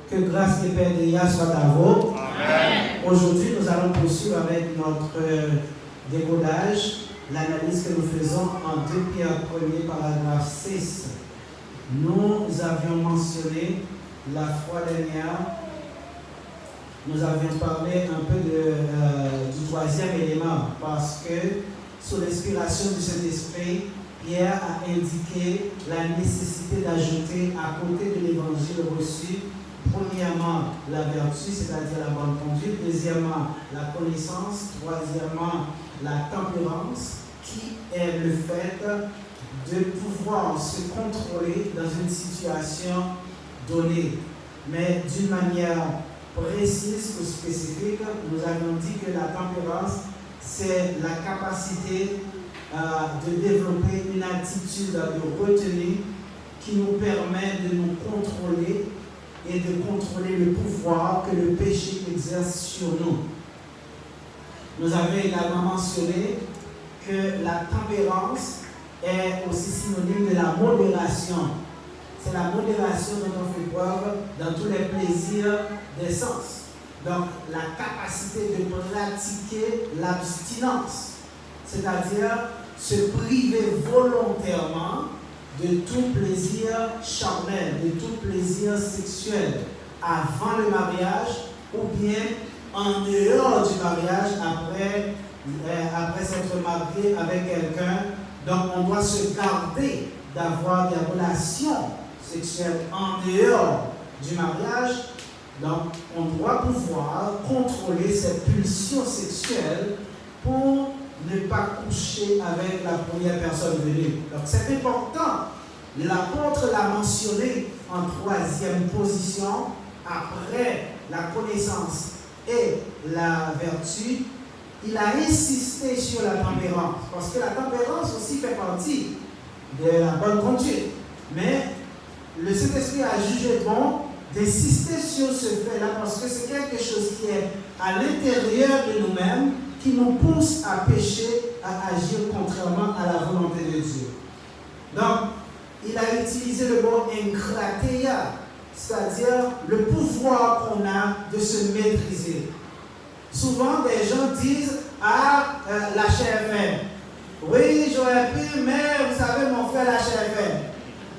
Que grâce et paix d'Eya soit à vous. Aujourd'hui, nous allons poursuivre avec notre décodage, l'analyse que nous faisons en 2 Pierre 1er, paragraphe 6. Nous avions mentionné la fois dernière, nous avions parlé un peu du troisième élément, parce que sous l'inspiration du Saint-Esprit, Pierre a indiqué la nécessité d'ajouter à côté de l'évangile reçu, premièrement, la vertu, c'est-à-dire la bonne conduite, deuxièmement, la connaissance, troisièmement, la tempérance, qui est le fait de pouvoir se contrôler dans une situation donnée. Mais d'une manière précise ou spécifique, nous avons dit que la tempérance, c'est la capacité de développer une attitude de retenue qui nous permet de nous contrôler et de contrôler le pouvoir que le péché exerce sur nous. Nous avons également mentionné que la tempérance est aussi synonyme de la modération. C'est la modération dont on fait preuve dans tous les plaisirs des sens. Donc, la capacité de pratiquer l'abstinence, c'est-à-dire se priver volontairement de tout plaisir charnel, de tout plaisir sexuel avant le mariage ou bien en dehors du mariage après s'être marié avec quelqu'un. Donc on doit se garder d'avoir des relations sexuelles en dehors du mariage. Donc on doit pouvoir contrôler cette pulsion sexuelle pour ne pas coucher avec la première personne venue. Donc c'est important. L'apôtre l'a mentionné en troisième position, après la connaissance et la vertu. Il a insisté sur la tempérance, parce que la tempérance aussi fait partie de la bonne conduite. Mais le Saint-Esprit a jugé bon d'insister sur ce fait-là, parce que c'est quelque chose qui est à l'intérieur de nous-mêmes, qui nous pousse à pécher, à agir contrairement à la volonté de Dieu. Donc, il a utilisé le mot enkrateia, c'est-à-dire le pouvoir qu'on a de se maîtriser. Souvent, des gens disent « Ah, la chair est faible. Oui, j'aurais pu, mais vous savez, mon frère, la chair est faible. »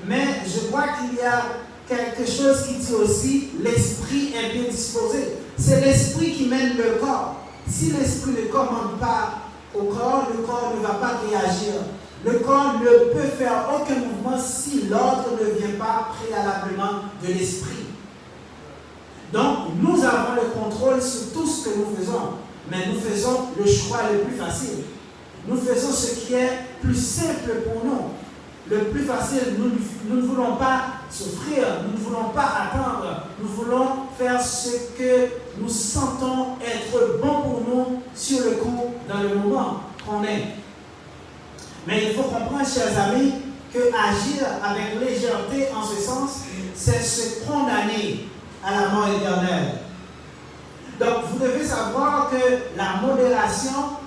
Mais je crois qu'il y a quelque chose qui dit aussi « L'esprit est bien disposé. » C'est l'esprit qui mène le corps. Si l'esprit ne commande pas au corps, le corps ne va pas réagir. Le corps ne peut faire aucun mouvement si l'ordre ne vient pas préalablement de l'esprit. Donc, nous avons le contrôle sur tout ce que nous faisons, mais nous faisons le choix le plus facile. Nous faisons ce qui est plus simple pour nous. Le plus facile, nous ne voulons pas souffrir, nous ne voulons pas attendre, nous voulons faire ce que nous sentons être bon pour nous sur le coup, dans le moment qu'on est. Mais il faut comprendre, chers amis, que agir avec légèreté en ce sens, c'est se condamner à la mort éternelle. Donc, vous devez savoir que la modération,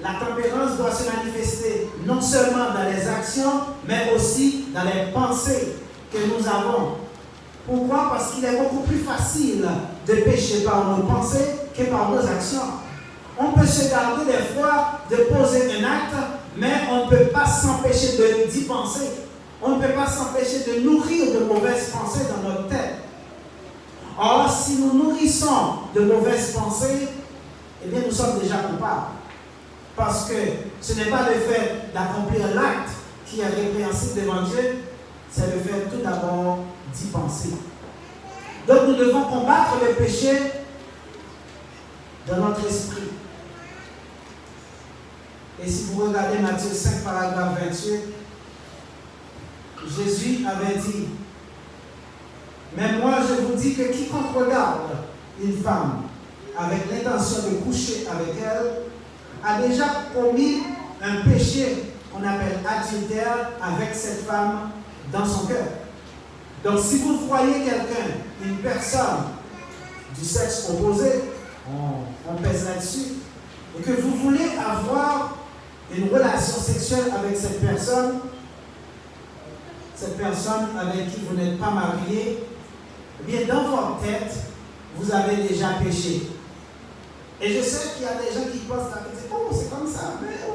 la tempérance doit se manifester non seulement dans les actions, mais aussi dans les pensées que nous avons. Pourquoi? Parce qu'il est beaucoup plus facile de pécher par nos pensées que par nos actions. On peut se garder des fois de poser un acte, mais on ne peut pas s'empêcher d'y penser. On ne peut pas s'empêcher de nourrir de mauvaises pensées dans notre tête. Or, si nous nourrissons de mauvaises pensées, eh bien nous sommes déjà coupables. Parce que ce n'est pas le fait d'accomplir l'acte qui est répréhensible devant Dieu, c'est le fait tout d'abord d'y penser. Donc nous devons combattre le péché dans notre esprit. Et si vous regardez Matthieu 5, paragraphe 28, Jésus avait dit « Mais moi je vous dis que quiconque regarde une femme avec l'intention de coucher avec elle, a déjà commis un péché qu'on appelle adultère avec cette femme dans son cœur. » Donc si vous voyez quelqu'un, une personne du sexe opposé, on pèse là-dessus, et que vous voulez avoir une relation sexuelle avec cette personne avec qui vous n'êtes pas marié, eh bien, dans votre tête, vous avez déjà péché. Et je sais qu'il y a des gens qui pensent à dire, oh, c'est comme ça, mais oh,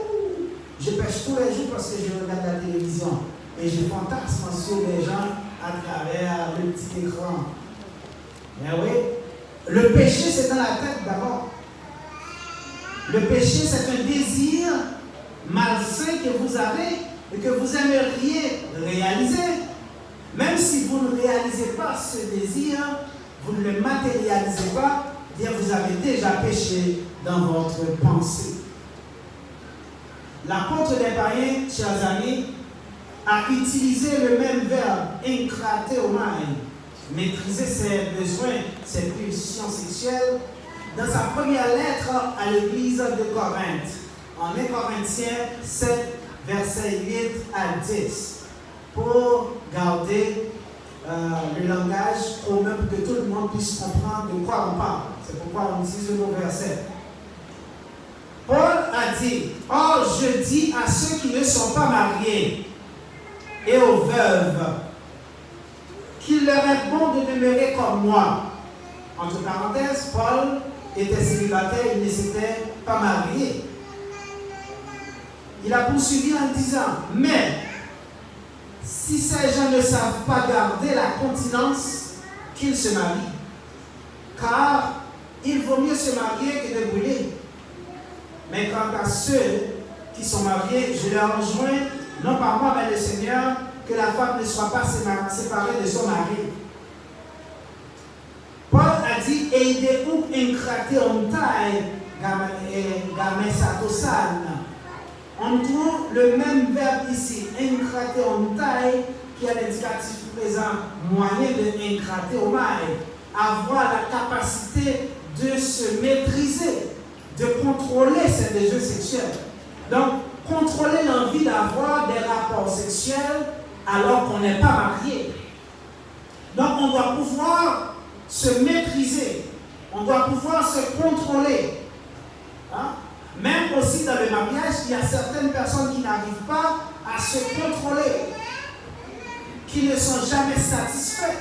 je pêche tous les jours parce que je regarde la télévision. Et je fantasme sur les gens à travers le petit écran. Mais oui, le péché, c'est dans la tête d'abord. Le péché, c'est un désir malsain que vous avez et que vous aimeriez réaliser. Même si vous ne réalisez pas ce désir, vous ne le matérialisez pas, bien vous avez déjà péché dans votre pensée. L'apôtre des païens, chers amis, a utilisé le même verbe, enkrateomai, maîtriser ses besoins, ses pulsions sexuelles, dans sa première lettre à l'église de Corinthe, en 1 Corinthiens 7, versets 8 à 10, pour garder le langage commun pour que tout le monde puisse comprendre de quoi on parle. C'est pourquoi on utilise le mot verset. Paul a dit, « Or, je dis à ceux qui ne sont pas mariés et aux veuves qu'il leur est bon de demeurer comme moi. » Entre parenthèses, Paul était célibataire, il ne s'était pas marié. Il a poursuivi en disant, « Mais si ces gens ne savent pas garder la continence, qu'ils se marient. Car il vaut mieux se marier que de brûler. Mais quant à ceux qui sont mariés, je leur enjoins, non pas moi, mais le Seigneur, que la femme ne soit pas séparée de son mari. » Paul a dit, « Eide ou enkrateomtai gamesatosan. » On trouve le même verbe ici, enkrateomtai, qui est l'indicatif présent, moyen de enkrateomai, avoir la capacité de se maîtriser, de contrôler ses désirs sexuels. Donc, contrôler l'envie d'avoir des rapports sexuels alors qu'on n'est pas marié. Donc, on doit pouvoir se maîtriser, on doit pouvoir se contrôler. Hein? Même aussi dans le mariage, il y a certaines personnes qui n'arrivent pas à se contrôler, qui ne sont jamais satisfaits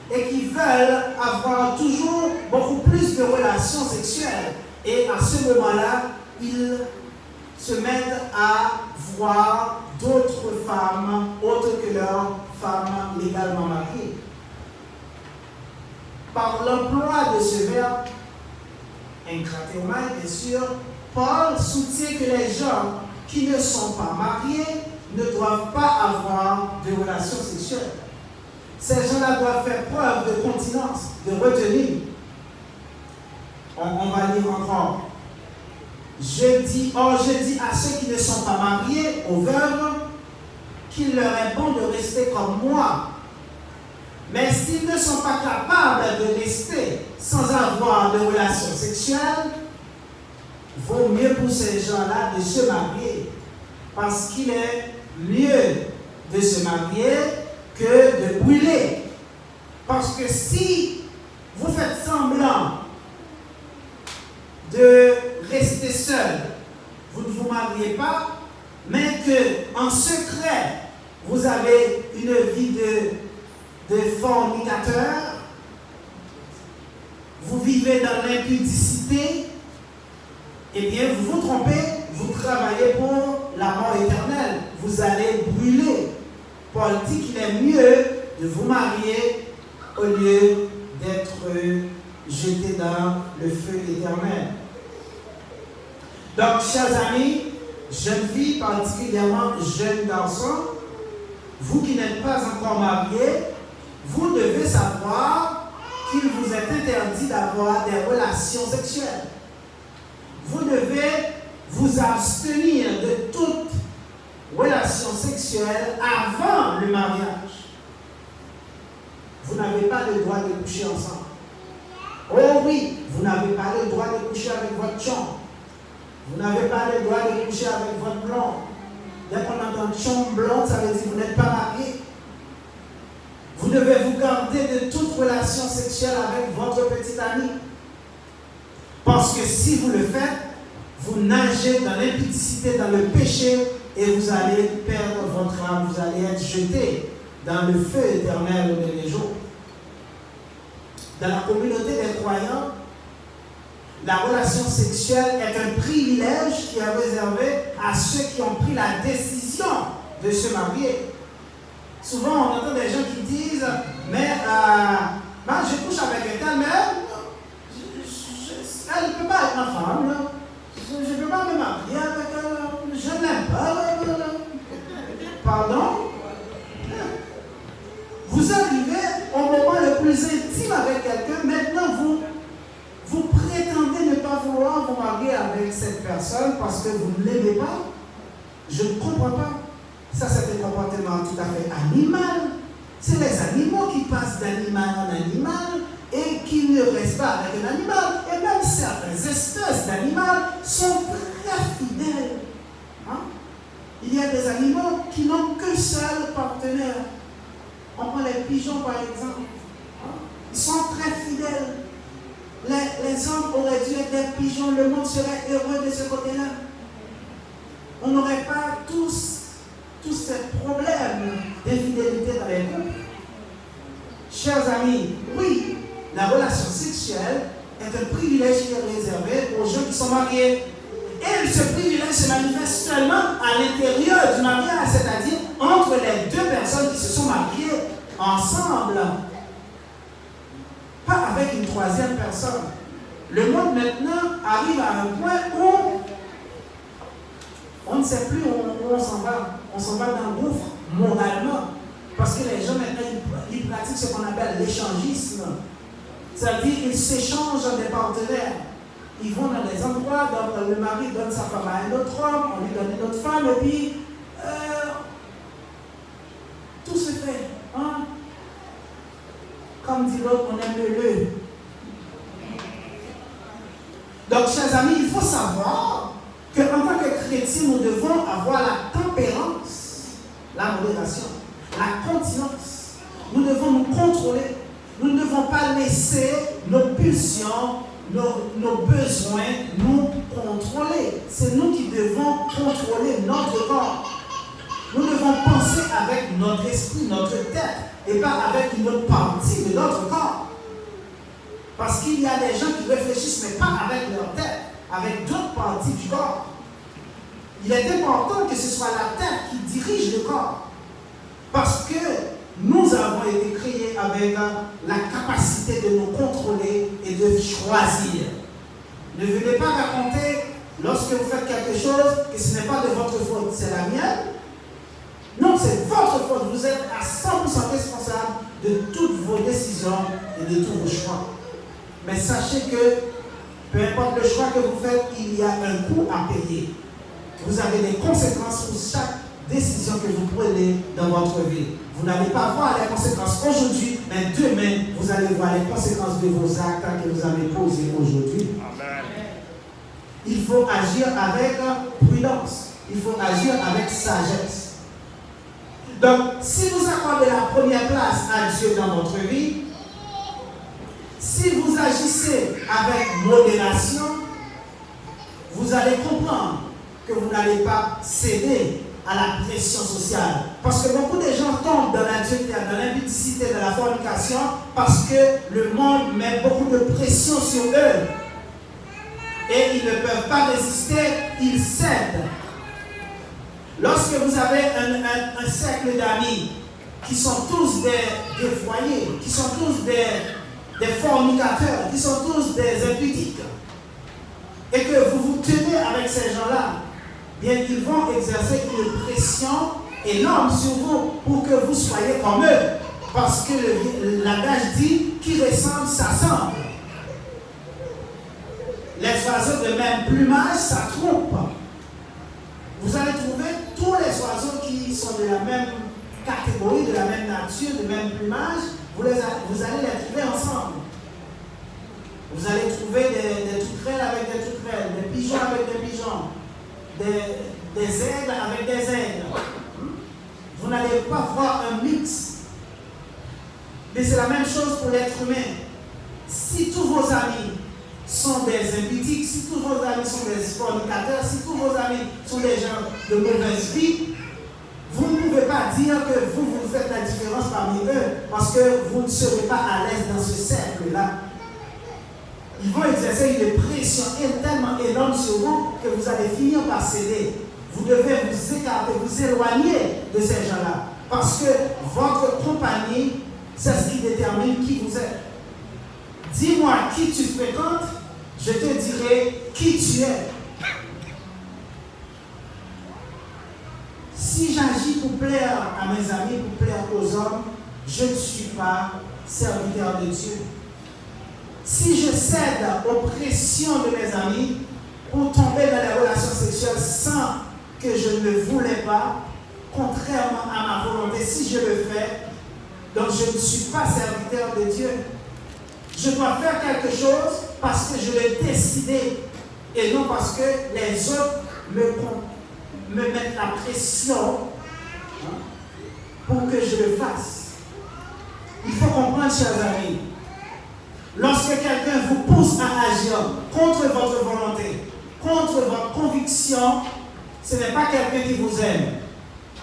et qui veulent avoir toujours beaucoup plus de relations sexuelles. Et à ce moment-là, ils se mettent à voir d'autres femmes autres que leurs femmes légalement mariées. Par l'emploi de ce verbe, enkrateomai, bien sûr, Paul soutient que les gens qui ne sont pas mariés ne doivent pas avoir de relations sexuelles. Ces gens-là doivent faire preuve de continence, de retenue. On va lire encore. Je dis à ceux qui ne sont pas mariés, aux veuves, qu'il leur est bon de rester comme moi. Mais s'ils ne sont pas capables de rester sans avoir de relations sexuelles, vaut mieux pour ces gens-là de se marier. Parce qu'il est mieux de se marier que de brûler. Parce que si vous faites semblant de rester seul, vous ne vous mariez pas, mais que en secret, vous avez une vie de fornicateur, vous vivez dans l'impudicité, eh bien, vous vous trompez, vous travaillez pour la mort éternelle. Vous allez brûler. Paul dit qu'il est mieux de vous marier au lieu d'être jeté dans le feu éternel. Donc, chers amis, jeunes filles, particulièrement jeunes garçons, vous qui n'êtes pas encore mariés, vous devez savoir qu'il vous est interdit d'avoir des relations sexuelles. Vous devez vous abstenir de toute relation sexuelle avant le mariage. Vous n'avez pas le droit de coucher ensemble. Oh oui, vous n'avez pas le droit de coucher avec votre chum. Vous n'avez pas le droit de coucher avec votre blonde. Dès qu'on entend chum blonde, ça veut dire que vous n'êtes pas marié. Vous devez vous garder de toute relation sexuelle avec votre petite amie. Parce que si vous le faites, vous nagez dans l'impudicité, dans le péché, et vous allez perdre votre âme, vous allez être jeté dans le feu éternel au dernier jour. dans la communauté des croyants, la relation sexuelle est un privilège qui est réservé à ceux qui ont pris la décision de se marier. Souvent, on entend des gens qui disent, mais je couche avec un tel, mais elle ne peut pas être ma femme. Là. Je ne peux pas me marier avec elle. Je ne l'aime pas. Pardon? Vous arrivez au moment le plus intime avec quelqu'un. Maintenant, vous prétendez ne pas vouloir vous marier avec cette personne parce que vous ne l'aimez pas. Je ne comprends pas. Ça, c'est un comportement tout à fait animal. C'est les animaux qui passent d'animal en animal et qui ne restent pas avec un animal. Et même certaines espèces d'animaux sont très fidèles. Hein? Il y a des animaux qui n'ont qu'un seul partenaire. On prend les pigeons par exemple. Hein? Ils sont très fidèles. Les hommes auraient dû être des pigeons. Le monde serait heureux de ce côté-là. On n'aurait pas tous ces problèmes d'infidélité dans les couples. Chers amis, oui, la relation sexuelle est un privilège qui est réservé aux gens qui sont mariés. Et ce privilège se manifeste seulement à l'intérieur du mariage, c'est-à-dire entre les deux personnes qui se sont mariées ensemble. Pas avec une troisième personne. Le monde maintenant arrive à un point où on ne sait plus où on s'en va. On s'en va dans le gouffre moralement. Parce que les gens maintenant, ils pratiquent ce qu'on appelle l'échangisme. C'est-à-dire qu'ils s'échangent des partenaires. Ils vont dans des endroits, donc le mari donne sa femme à un autre homme, on lui donne une autre femme, et puis tout se fait. Hein? Comme dit l'autre, on aime le. Donc, chers amis, il faut savoir qu'en tant que chrétiens, nous devons avoir la tempérance, la modération, la continence. Nous devons nous contrôler. Nous ne devons pas laisser nos pulsions, nos besoins nous contrôler. C'est nous qui devons contrôler notre corps. Nous devons penser avec notre esprit, notre tête, et pas avec une autre partie de notre corps. Parce qu'il y a des gens qui réfléchissent, mais pas avec leur tête, avec d'autres parties du corps. Il est important que ce soit la tête qui dirige le corps. Parce que nous avons été créés avec la capacité de nous contrôler et de choisir. Ne venez pas raconter, lorsque vous faites quelque chose, que ce n'est pas de votre faute, c'est la mienne. Non, c'est votre faute. Vous êtes à 100% responsable de toutes vos décisions et de tous vos choix. Mais sachez que, peu importe le choix que vous faites, il y a un coût à payer. Vous avez des conséquences pour chaque décision que vous prenez dans votre vie. Vous n'allez pas voir les conséquences aujourd'hui, mais demain, vous allez voir les conséquences de vos actes que vous avez posés aujourd'hui. Amen. Il faut agir avec prudence. Il faut agir avec sagesse. Donc, si vous accordez la première place à Dieu dans votre vie, si vous agissez avec modération, vous allez comprendre que vous n'allez pas céder à la pression sociale. Parce que beaucoup de gens tombent dans l'adultère, dans l'impudicité, dans la fornication, parce que le monde met beaucoup de pression sur eux. Et ils ne peuvent pas résister, ils cèdent. Lorsque vous avez un cercle d'amis qui sont tous des foyers, qui sont tous des fornicateurs, qui sont tous des impudiques, et que vous vous tenez avec ces gens-là, bien ils vont exercer une pression énorme sur vous pour que vous soyez comme eux. Parce que l'adage dit qui ressemble s'assemble. Les oiseaux de même plumage s'attroupent. Vous allez trouver tous les oiseaux qui sont de la même catégorie, de la même nature, de même plumage, vous allez les trouver ensemble. Vous allez trouver des tourterelles avec des tourterelles, des pigeons avec des pigeons, des aigles avec des aigles. Vous n'allez pas voir un mix. Mais c'est la même chose pour l'être humain. Si tous vos amis sont des impudiques, si tous vos amis sont des fornicateurs, si tous vos amis sont des gens de mauvaise vie, vous ne pouvez pas dire que vous faites la différence parmi eux parce que vous ne serez pas à l'aise dans ce cercle. là. Ils vont exercer une pression tellement énorme sur vous que vous allez finir par céder. Vous devez vous écarter, vous éloigner de ces gens-là. Parce que votre compagnie, c'est ce qui détermine qui vous êtes. Dis-moi qui tu fréquentes, je te dirai qui tu es. Si j'agis pour plaire à mes amis, pour plaire aux hommes, je ne suis pas serviteur de Dieu. Si je cède aux pressions de mes amis pour tomber dans les relations sexuelles sans que je ne le voulais pas, contrairement à ma volonté, si je le fais, donc je ne suis pas serviteur de Dieu. Je dois faire quelque chose parce que je l'ai décidé et non parce que les autres me mettent la pression pour que je le fasse. Il faut comprendre, chers amis, lorsque quelqu'un vous pousse à agir contre votre volonté, contre votre conviction, ce n'est pas quelqu'un qui vous aime.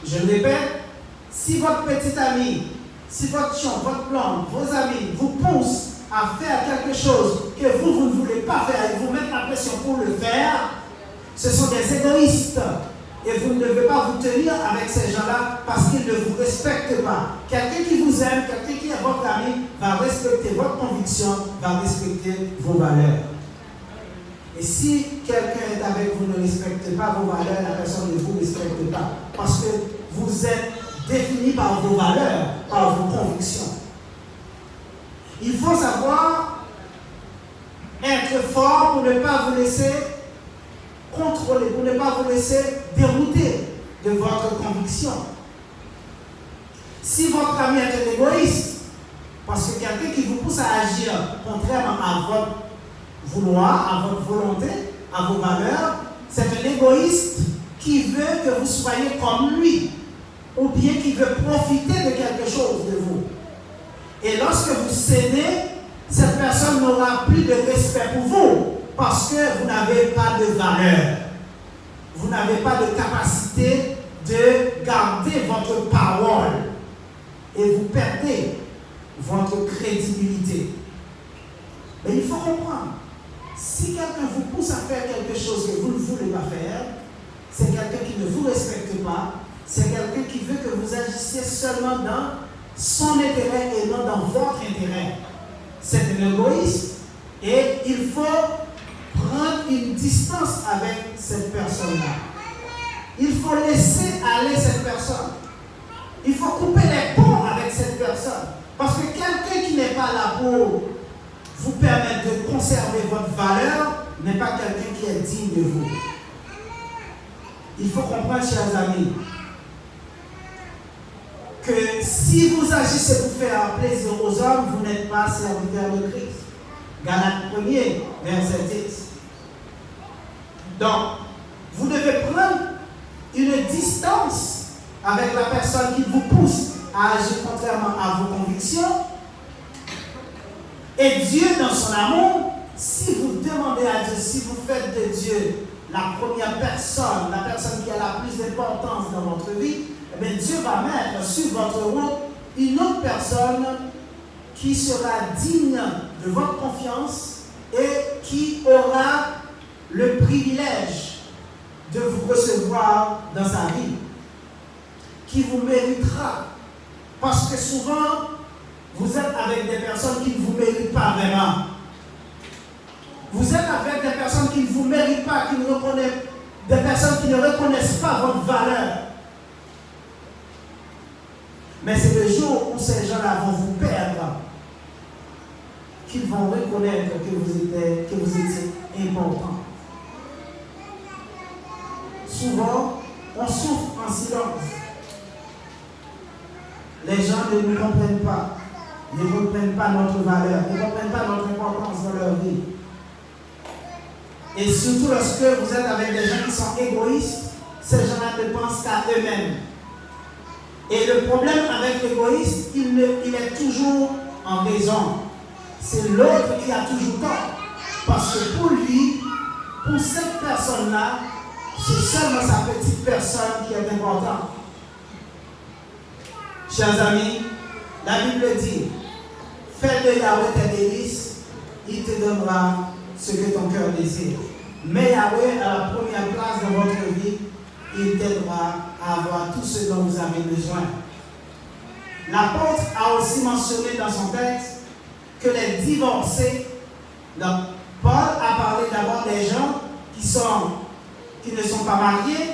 Je le répète, si votre petit ami, si votre chum, votre blonde, vos amis vous poussent à faire quelque chose que vous ne voulez pas faire et vous mettent la pression pour le faire, ce sont des égoïstes. Et vous ne devez pas vous tenir avec ces gens-là parce qu'ils ne vous respectent pas. Quelqu'un qui vous aime, quelqu'un qui est votre ami, va respecter votre conviction, va respecter vos valeurs. Et si quelqu'un est avec vous, ne respecte pas vos valeurs, la personne ne vous respecte pas. Parce que vous êtes défini par vos valeurs, par vos convictions. Il faut savoir être fort pour ne pas vous laisser contrôler, pour ne pas vous laisser dérouter de votre conviction. Si votre ami est un égoïste, parce que quelqu'un qui vous pousse à agir contrairement à votre vouloir, à votre volonté, à vos valeurs, c'est un égoïste qui veut que vous soyez comme lui, ou bien qui veut profiter de quelque chose de vous. Et lorsque vous cédez, cette personne n'aura plus de respect pour vous, parce que vous n'avez pas de valeur. Vous n'avez pas de capacité de garder votre parole. Et vous perdez votre crédibilité. Mais il faut comprendre, si quelqu'un vous pousse à faire quelque chose que vous ne voulez pas faire, c'est quelqu'un qui ne vous respecte pas, c'est quelqu'un qui veut que vous agissiez seulement dans son intérêt et non dans votre intérêt. C'est un égoïste et il faut prendre une distance avec cette personne-là. Il faut laisser aller cette personne. Il faut couper les ponts avec cette personne. Parce que quelqu'un qui n'est pas là pour vous permettre de conserver votre valeur n'est pas quelqu'un qui est digne de vous. Il faut comprendre, chers amis, que si vous agissez pour faire plaisir aux hommes, vous n'êtes pas serviteur de Christ. Galates 1er, verset 10. Donc, vous devez prendre une distance avec la personne qui vous pousse à agir contrairement à vos convictions. Et Dieu, dans son amour, si vous demandez à Dieu, si vous faites de Dieu la première personne, la personne qui a la plus d'importance dans votre vie, eh bien Dieu va mettre sur votre route une autre personne qui sera digne de votre confiance et qui aura le privilège de vous recevoir dans sa vie, qui vous méritera. Parce que souvent, vous êtes avec des personnes qui ne vous méritent pas vraiment. Vous êtes avec des personnes qui ne vous méritent pas, des personnes qui ne reconnaissent pas votre valeur. Mais c'est le jour où ces gens-là vont vous perdre qu'ils vont reconnaître que vous étiez important. Souvent, on souffre en silence. Les gens ne nous comprennent pas, ne comprennent pas notre valeur, ne comprennent pas notre importance dans leur vie. Et surtout lorsque vous êtes avec des gens qui sont égoïstes, ces gens-là ne pensent qu'à eux-mêmes. Et le problème avec l'égoïste, il est toujours en raison. C'est l'autre qui a toujours tort. Parce que pour lui, pour cette personne-là, c'est seulement sa petite personne qui est importante. Chers amis, la Bible dit, Fais de Yahweh tes délices, il te donnera ce que ton cœur désire. Mets Yahweh à la première place dans votre vie, il t'aidera à avoir tout ce dont vous avez besoin. L'apôtre a aussi mentionné dans son texte que les divorcés, donc Paul a parlé d'abord des gens qui ne sont pas mariés,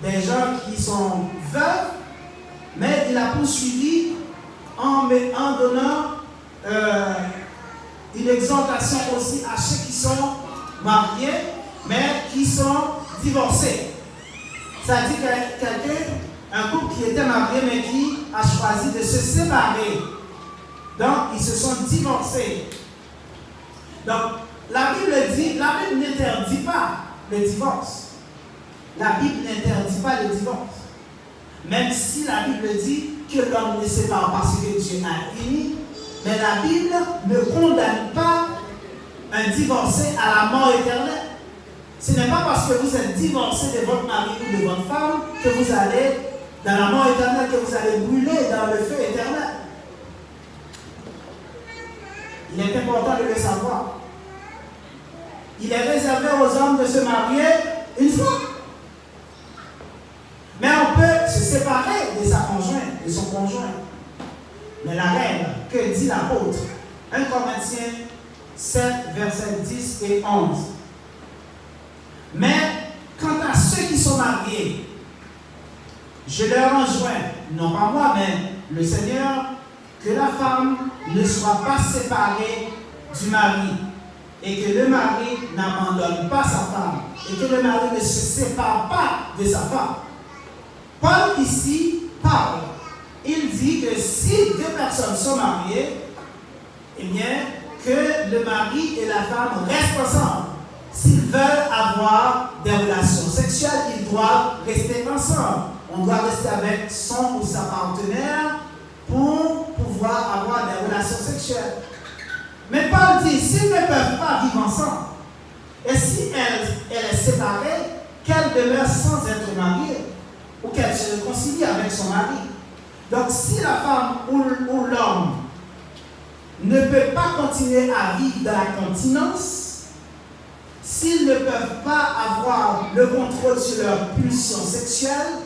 des gens qui sont veufs, mais il a poursuivi en donnant une exhortation aussi à ceux qui sont mariés, mais qui sont divorcés. Ça dit un couple qui était marié, mais qui a choisi de se séparer. Donc, ils se sont divorcés. Donc, la Bible n'interdit pas le divorce. La Bible n'interdit pas le divorce. Même si la Bible dit que l'homme ne sépare pas ce que Dieu a uni, mais la Bible ne condamne pas un divorcé à la mort éternelle. Ce n'est pas parce que vous êtes divorcé de votre mari ou de votre femme que vous allez dans la mort éternelle, que vous allez brûler dans le feu éternel. Il est important de le savoir. Il est réservé aux hommes de se marier une fois. Mais on peut se séparer de sa conjointe, de son conjoint. Mais la règle, que dit l'apôtre? 1 Corinthiens 7, versets 10 et 11. Mais quant à ceux qui sont mariés, je leur enjoins, non pas moi, mais le Seigneur, que la femme ne soit pas séparée du mari, et que le mari n'abandonne pas sa femme, et que le mari ne se sépare pas de sa femme. Paul ici parle. Il dit que si deux personnes sont mariées, eh bien, que le mari et la femme restent ensemble. S'ils veulent avoir des relations sexuelles, ils doivent rester ensemble. On doit rester avec son ou sa partenaire pour pouvoir avoir des relations sexuelles. Mais Paul dit, s'ils ne peuvent pas vivre ensemble, et si elle est séparée, qu'elle demeure sans être mariée, ou qu'elle se réconcilie avec son mari. Donc si la femme ou l'homme ne peut pas continuer à vivre dans la continence, s'ils ne peuvent pas avoir le contrôle sur leur pulsion sexuelle,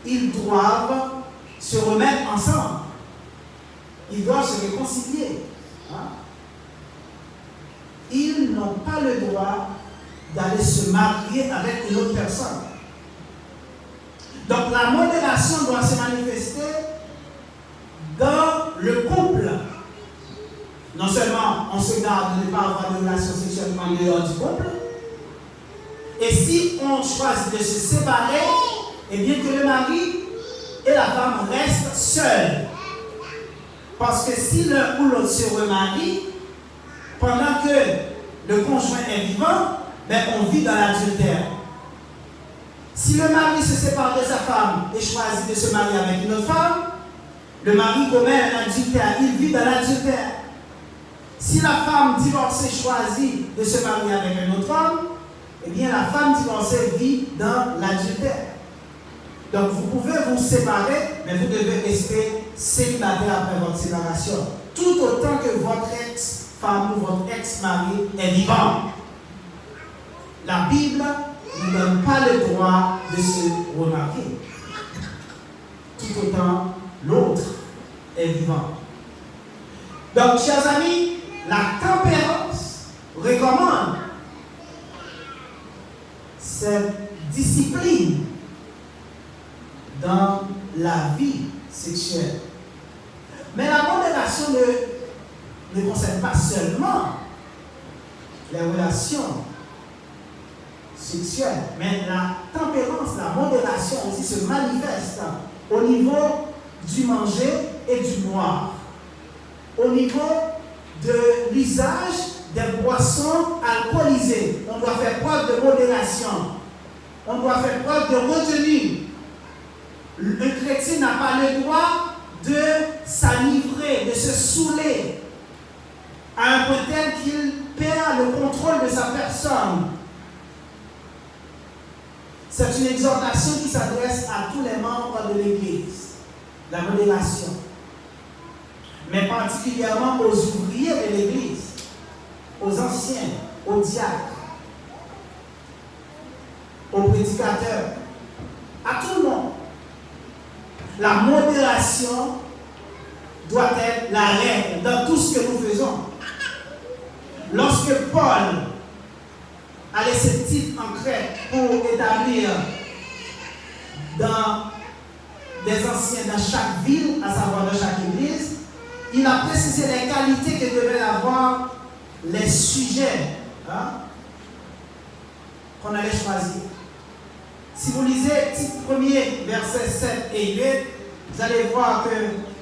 ils doivent se remettre ensemble. Ils doivent se réconcilier. Ils n'ont pas le droit d'aller se marier avec une autre personne. Donc la modération doit se manifester dans le couple. Non seulement on se garde de ne pas avoir de relations sexuelles en dehors du couple, et si on choisit de se séparer, et bien que le mari et la femme restent seuls. Parce que si l'un ou l'autre se remarie, pendant que le conjoint est vivant, ben on vit dans l'adultère. Si le mari se sépare de sa femme et choisit de se marier avec une autre femme, le mari commet un adultère, il vit dans l'adultère. Si la femme divorcée choisit de se marier avec un autre homme, eh bien la femme divorcée vit dans l'adultère. Donc vous pouvez vous séparer, mais vous devez rester célibataire après votre séparation, tout autant que votre ex-femme ou votre ex-mari est vivant. La Bible ne donne pas le droit de se remarier, tout autant l'autre est vivant. Donc, chers amis, la tempérance recommande cette discipline dans la vie sexuelle. Mais la modération ne concerne pas seulement les relations sexuelles, mais la tempérance, la modération aussi se manifeste au niveau du manger et du boire, au niveau de l'usage des boissons alcoolisées. On doit faire preuve de modération, on doit faire preuve de retenue. Le chrétien n'a pas le droit de s'enivrer, de se saouler à un point tel qu'il perd le contrôle de sa personne. C'est une exhortation qui s'adresse à tous les membres de l'Église, la modération. mais particulièrement aux ouvriers de l'Église, aux anciens, aux diacres, aux prédicateurs, à tout le monde. La modération doit être la règle dans tout ce que nous faisons. Lorsque Paul a laissé Tite en Crète pour établir dans des anciens dans chaque ville, à savoir dans chaque église, il a précisé les qualités que devaient avoir les sujets qu'on allait choisir. Si vous lisez Tite 1er, versets 7 et 8, vous allez voir que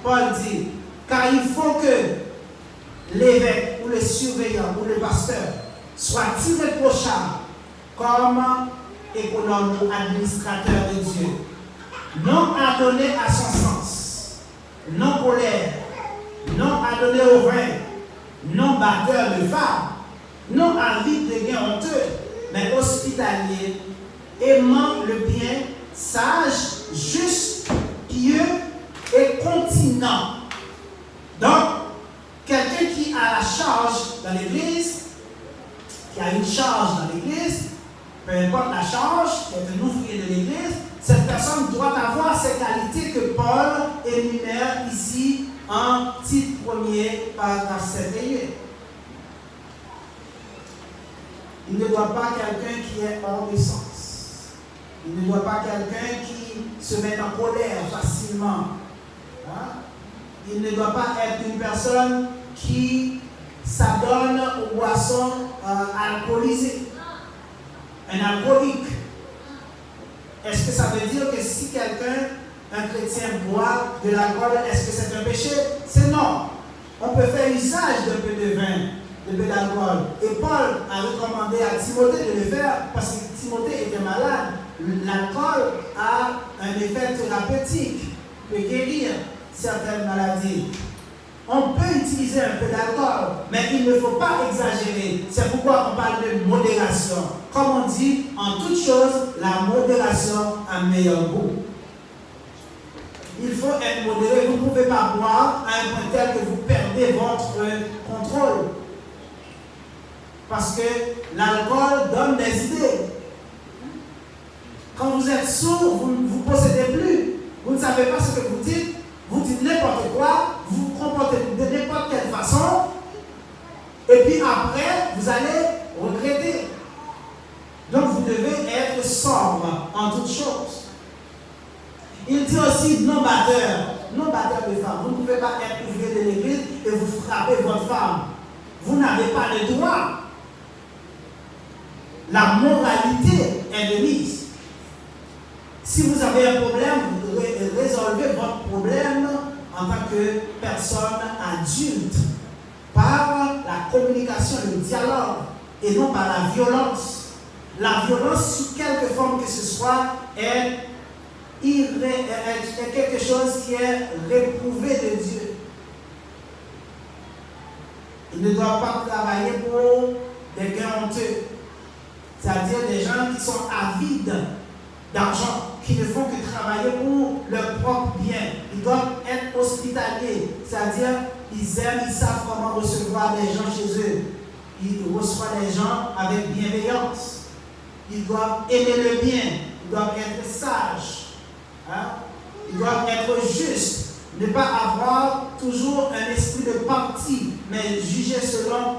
Paul dit, car il faut que l'évêque ou le surveillant ou le pasteur soit irréprochable comme économe ou administrateur de Dieu, non adonné à son sens, non colère, non adonné au vin, non batteur de femmes, non avide de gain honteux, mais hospitalier, aimant le bien, sage, juste, pieux et continent. Donc, quelqu'un qui a la charge dans l'Église, qui a une charge dans l'Église, peu importe la charge, qui est un ouvrier de l'Église, cette personne doit avoir ces qualités que Paul énumère ici en Tite 1er, paragraphe 7 et 8. Il ne doit pas quelqu'un qui est hors de sens. Il ne doit pas quelqu'un qui se met en colère facilement. Il ne doit pas être une personne qui s'adonne aux boissons alcoolisées. Un alcoolique. Est-ce que ça veut dire que si quelqu'un, un chrétien, boit de l'alcool, est-ce que c'est un péché? C'est non. On peut faire usage d'un peu de vin, d'un peu d'alcool. Et Paul a recommandé à Timothée de le faire parce que Timothée était malade. L'alcool a un effet thérapeutique, peut guérir certaines maladies. On peut utiliser un peu d'alcool, mais il ne faut pas exagérer. C'est pourquoi on parle de modération. Comme on dit, en toute chose, la modération a meilleur goût. Il faut être modéré. Vous ne pouvez pas boire à un point tel que vous perdez votre contrôle. Parce que l'alcool donne des idées. Quand vous êtes sourd, vous ne vous possédez plus. Vous ne savez pas ce que vous dites n'importe quoi, vous vous comportez de n'importe quelle façon, et puis après, vous allez regretter. Donc vous devez être sobre en toutes choses. Il dit aussi non batteur de femme. Vous ne pouvez pas être ouvrier de l'église et vous frapper votre femme. Vous n'avez pas le droit. La moralité est de mise. Si vous avez un problème, vous devez résolver votre problème en tant que personne adulte par la communication, le dialogue et non par la violence. La violence, sous quelque forme que ce soit, est quelque chose qui est réprouvé de Dieu. Il ne doit pas travailler pour des gains honteux, c'est-à-dire des gens qui sont avides d'argent, qui ne font que travailler pour leur propre bien. Ils doivent être hospitaliers, c'est-à-dire ils aiment, ils savent comment recevoir les gens chez eux. Ils reçoivent les gens avec bienveillance. Ils doivent aimer le bien, ils doivent être sages, ils doivent être justes, ne pas avoir toujours un esprit de parti, mais juger selon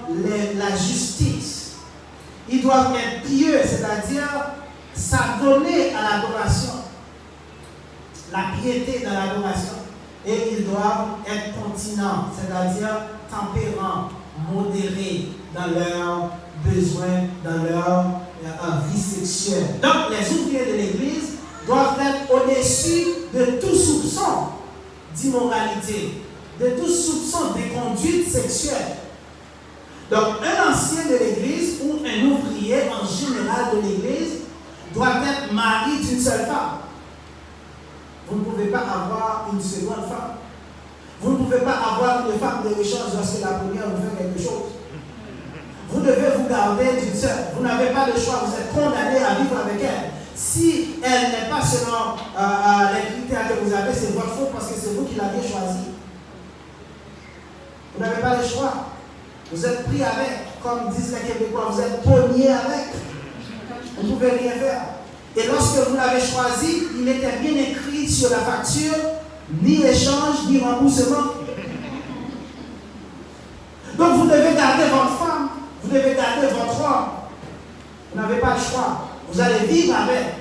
la justice. Ils doivent être pieux, c'est-à-dire s'adonner à l'adoration, la piété dans l'adoration, et ils doivent être continents, c'est-à-dire tempérants, modérés dans leurs besoins, dans leur vie sexuelle. Donc les ouvriers de l'Église doivent être au-dessus de tout soupçon d'immoralité, de tout soupçon de conduite sexuelle. Donc un ancien de l'Église ou un ouvrier en général de l'Église doit être marié d'une seule femme. Vous ne pouvez pas avoir une seconde femme. Vous ne pouvez pas avoir une femme de rechange lorsque la première vous fait quelque chose. Vous devez vous garder d'une seule. Vous n'avez pas le choix. Vous êtes condamné à vivre avec elle. Si elle n'est pas selon les critères que vous avez, c'est votre faute parce que c'est vous qui l'aviez choisie. Il ne faut pas Vous n'avez pas le choix. Vous êtes pris avec, comme disent les Québécois, vous êtes pogné avec. Vous ne pouvez rien faire. Et lorsque vous l'avez choisi, il était bien écrit sur la facture, ni échange, ni remboursement. Donc vous devez garder votre femme, vous devez garder votre homme. Vous n'avez pas le choix. Vous allez vivre avec.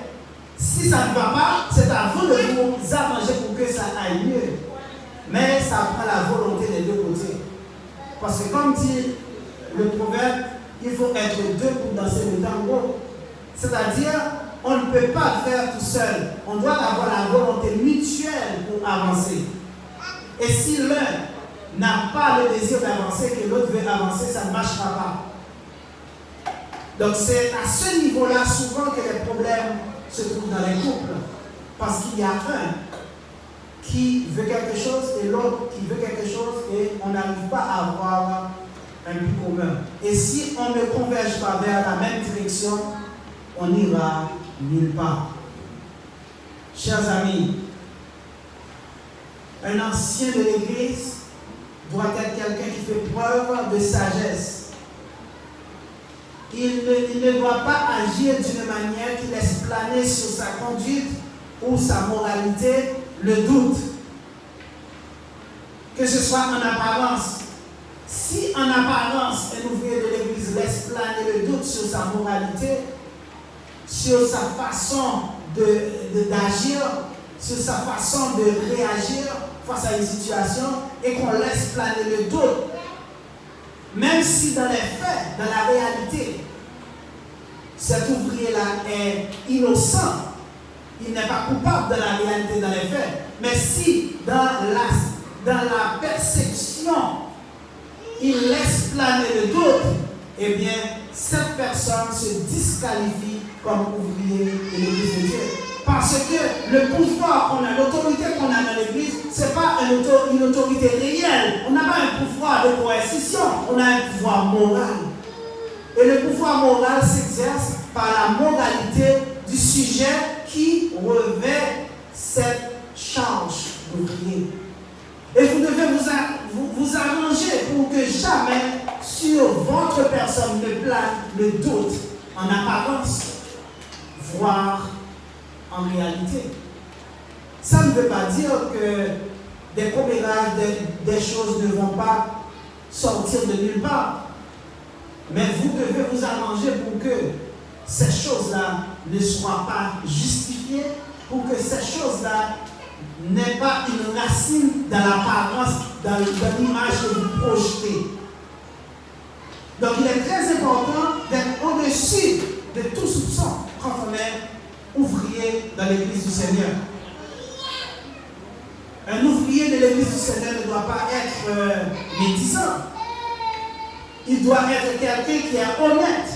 Si ça ne va pas, c'est à vous de vous arranger pour que ça aille mieux. Mais ça prend la volonté des deux côtés. Parce que comme dit le proverbe, il faut être deux pour danser le tango. C'est-à-dire, on ne peut pas le faire tout seul. On doit avoir la volonté mutuelle pour avancer. Et si l'un n'a pas le désir d'avancer, que l'autre veut avancer, ça ne marchera pas. Donc c'est à ce niveau-là souvent que les problèmes se trouvent dans les couples. Parce qu'il y a un qui veut quelque chose et l'autre qui veut quelque chose et on n'arrive pas à avoir un but commun. Et si on ne converge pas vers la même direction, on n'ira nulle part. Chers amis, un ancien de l'Église doit être quelqu'un qui fait preuve de sagesse. Il ne doit pas agir d'une manière qui laisse planer sur sa conduite ou sa moralité le doute. Que ce soit en apparence. Si en apparence un ouvrier de l'Église laisse planer le doute sur sa moralité, sur sa façon d'agir, sur sa façon de réagir face à une situation, et qu'on laisse planer le doute, même si dans les faits, dans la réalité, cet ouvrier-là est innocent, il n'est pas coupable de la réalité dans les faits, mais si dans la perception, il laisse planer le doute, eh bien, cette personne se disqualifie comme ouvrier de l'Église de Dieu. Parce que le pouvoir qu'on a, l'autorité qu'on a dans l'Église, ce n'est pas une autorité réelle. On n'a pas un pouvoir de coercition, on a un pouvoir moral. Et le pouvoir moral s'exerce par la moralité du sujet qui revêt cette charge d'ouvrier. Et vous devez vous arranger pour que jamais sur votre personne ne plane le doute en apparence, voire en réalité. Ça ne veut pas dire que des commérages, des choses ne vont pas sortir de nulle part. Mais vous devez vous arranger pour que ces choses-là ne soient pas justifiées, pour que ces choses-là n'aient pas une racine dans l'apparence, dans l'image que vous projetez. Donc il est très important d'être au-dessus de tout soupçon quand on est ouvrier dans l'Église du Seigneur. Un ouvrier de l'Église du Seigneur ne doit pas être médisant. Il doit être quelqu'un qui est honnête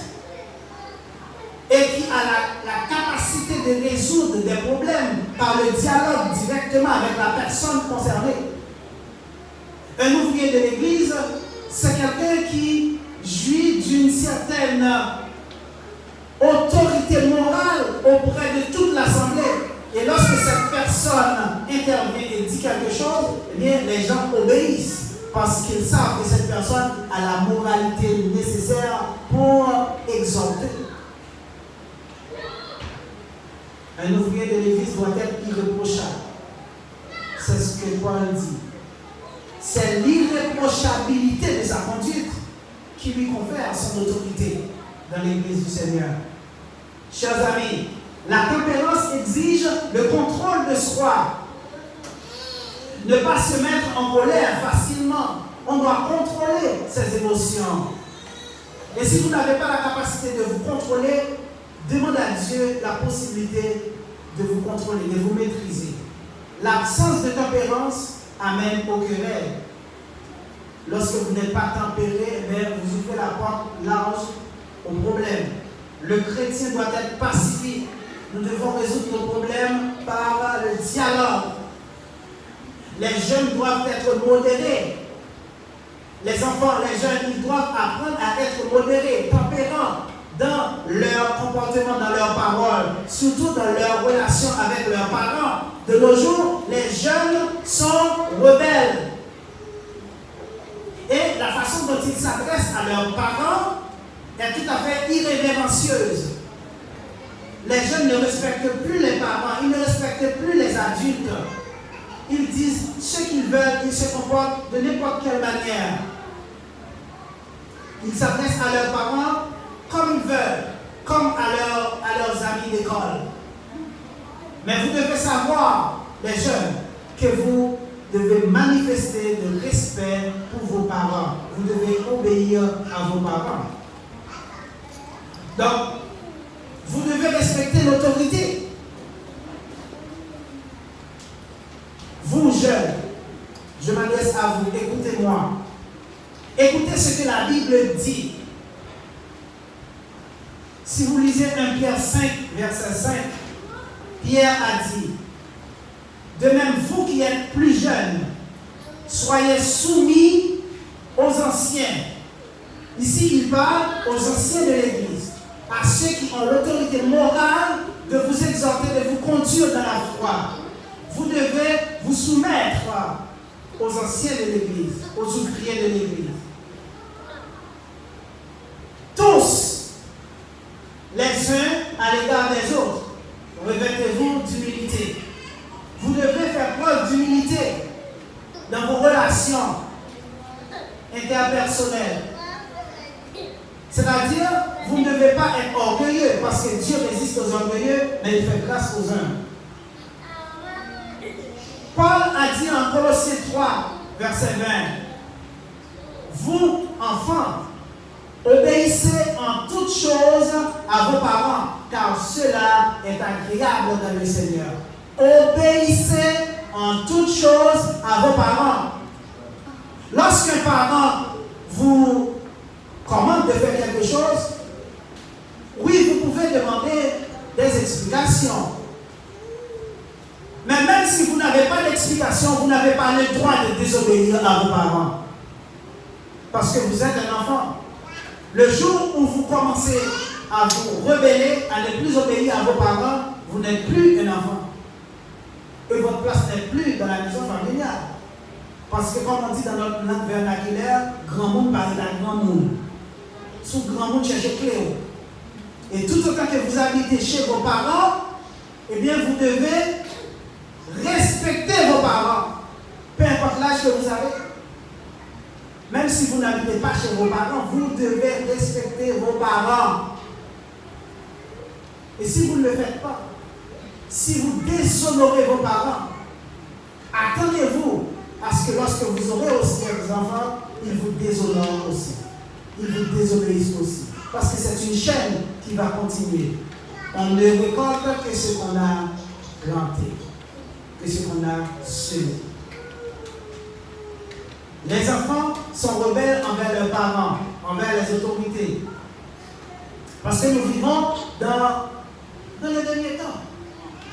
et qui a la capacité de résoudre des problèmes par le dialogue directement avec la personne concernée. Un ouvrier de l'Église, c'est quelqu'un qui jouit d'une certaine autorité morale auprès de toute l'Assemblée. Et lorsque cette personne intervient et dit quelque chose, eh bien, les gens obéissent parce qu'ils savent que cette personne a la moralité nécessaire pour exhorter. Un ouvrier de l'Église doit être irréprochable. C'est ce que Paul dit. C'est l'irréprochabilité de sa conduite qui lui confère son autorité dans l'Église du Seigneur. Chers amis, la tempérance exige le contrôle de soi. Ne pas se mettre en colère facilement. On doit contrôler ses émotions. Et si vous n'avez pas la capacité de vous contrôler, demandez à Dieu la possibilité de vous contrôler, de vous maîtriser. L'absence de tempérance amène au querelle. Lorsque vous n'êtes pas tempéré, vous ouvrez la porte large au problème. Le chrétien doit être pacifique. Nous devons résoudre nos problèmes par le dialogue. Les jeunes doivent être modérés. Les enfants, les jeunes, ils doivent apprendre à être modérés, tempérants dans leur comportement, dans leurs paroles, surtout dans leur relation avec leurs parents. De nos jours, les jeunes sont rebelles. Et Et la façon dont ils s'adressent à leurs parents est tout à fait irrévérencieuse. Les jeunes ne respectent plus les parents, ils ne respectent plus les adultes. Ils disent ce qu'ils veulent, ils se comportent de n'importe quelle manière. Ils s'adressent à leurs parents comme ils veulent, comme à leurs amis d'école. Mais vous devez savoir, les jeunes, que vous devez manifester de respect pour vos parents. Vous devez obéir à vos parents. Donc, vous devez respecter l'autorité. Vous, jeunes, je m'adresse à vous, écoutez-moi. Écoutez ce que la Bible dit. Si vous lisez 1 Pierre 5, verset 5, Pierre a dit, de même vous qui êtes plus jeunes, soyez soumis aux anciens. Ici, il parle aux anciens de l'Église, à ceux qui ont l'autorité morale de vous exhorter, de vous conduire dans la foi. Vous devez vous soumettre aux anciens de l'Église, aux ouvriers de l'Église. Tous, les uns à l'égard des autres, revêtez-vous d'humilité. Vous devez faire preuve d'humilité dans vos relations interpersonnelles. C'est-à-dire, vous ne devez pas être orgueilleux, parce que Dieu résiste aux orgueilleux, mais il fait grâce aux humbles. Paul a dit en Colossiens 3, verset 20, vous, enfants, obéissez en toutes choses à vos parents, car cela est agréable dans le Seigneur. Obéissez en toutes choses à vos parents. Lorsqu'un parent vous commande de faire quelque chose, oui, vous pouvez demander des explications. Mais même si vous n'avez pas d'explication, vous n'avez pas le droit de désobéir à vos parents. Parce que vous êtes un enfant. Le jour où vous commencez à vous rebeller, à ne plus obéir à vos parents, vous n'êtes plus un enfant. Et votre place n'est plus dans la maison familiale. Parce que comme on dit dans notre langue vernaculaire, grand monde parle à grand monde. Sous grand monde cherchez Cléo. Et tout autant que vous habitez chez vos parents, eh bien vous devez respecter vos parents. Peu importe l'âge que vous avez. Même si vous n'habitez pas chez vos parents, vous devez respecter vos parents. Et si vous ne le faites pas, si vous déshonorez vos parents, attendez-vous à ce que lorsque vous aurez aussi des enfants, ils vous déshonorent aussi. Ils vous désobéissent aussi. Parce que c'est une chaîne qui va continuer. On ne récolte que ce qu'on a planté, que ce qu'on a semé. Les enfants sont rebelles envers leurs parents, envers les autorités. Parce que nous vivons dans le dernier temps.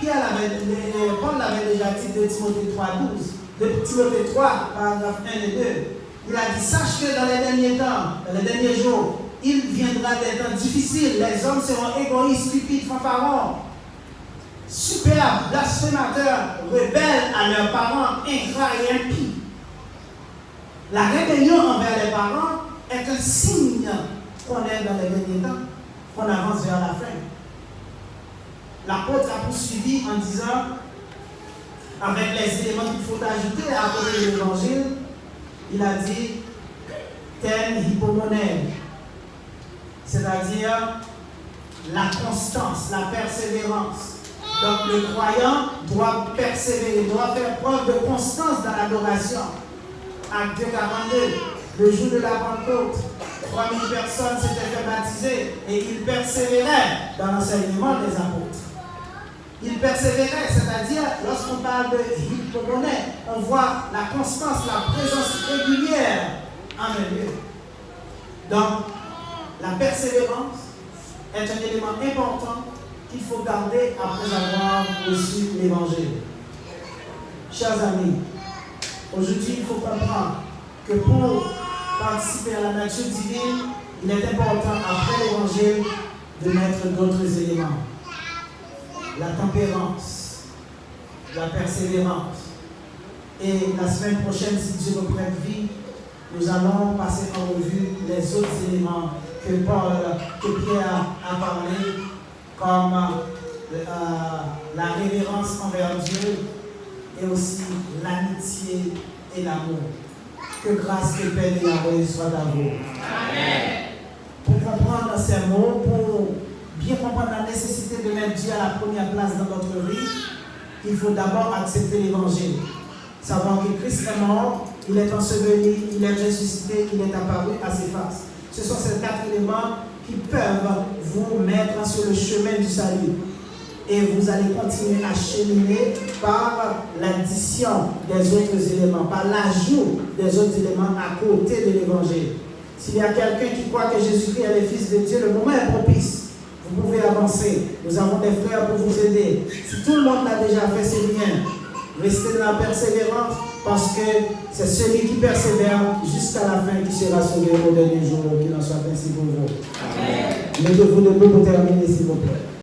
Paul l'avait déjà dit de Timothée 3,12. De Timothée 3, paragraphe 1 et 2. Il a dit, sache que dans les derniers temps, dans les derniers jours, il viendra des temps difficiles. Les hommes seront égoïstes, stupides, fanfarons, superbes, blasphémateurs, rebelles à leurs parents, ingrats et impies. La rébellion envers les parents est un signe qu'on est dans les derniers temps, qu'on avance vers la fin. L'apôtre a poursuivi en disant, avec les éléments qu'il faut ajouter à côté de l'évangile, il a dit ten hypomonène, c'est-à-dire la constance, la persévérance. Donc le croyant doit persévérer, doit faire preuve de constance dans l'adoration. Acte 42, le jour de la Pentecôte, 3000 personnes s'étaient fait baptiser et ils persévéraient dans l'enseignement des apôtres. Ils persévéraient, c'est-à-dire, lorsqu'on parle de hypomonène, on voit la constance, la présence régulière en un lieu. Donc, la persévérance est un élément important qu'il faut garder après avoir reçu l'évangile. Chers amis, aujourd'hui, il faut comprendre que pour participer à la nature divine, il est important, après l'évangile, de mettre d'autres éléments. La tempérance, la persévérance. Et la semaine prochaine, si Dieu me prête vie, nous allons passer en revue les autres éléments que Pierre a parlé, comme la révérence envers Dieu et aussi l'amitié et l'amour. Que grâce et paix de Yahweh soit à vous. Amen. Pour comprendre ces mots, pour bien comprendre la nécessité de mettre Dieu à la première place dans notre vie, il faut d'abord accepter l'évangile. Savoir que Christ est mort, il est enseveli, il est ressuscité, il est apparu à ses faces. Ce sont ces 4 éléments qui peuvent vous mettre sur le chemin du salut. Et vous allez continuer à cheminer par l'addition des autres éléments, par l'ajout des autres éléments à côté de l'évangile. S'il y a quelqu'un qui croit que Jésus-Christ est le Fils de Dieu, le moment est propice. Vous pouvez avancer. Nous avons des frères pour vous aider. Si tout le monde l'a déjà fait, c'est bien. Restez dans la persévérance parce que c'est celui qui persévère jusqu'à la fin qui sera sauvé au dernier jour. Qu'il en soit ainsi pour vous. Mettez-vous debout pour terminer, s'il vous plaît.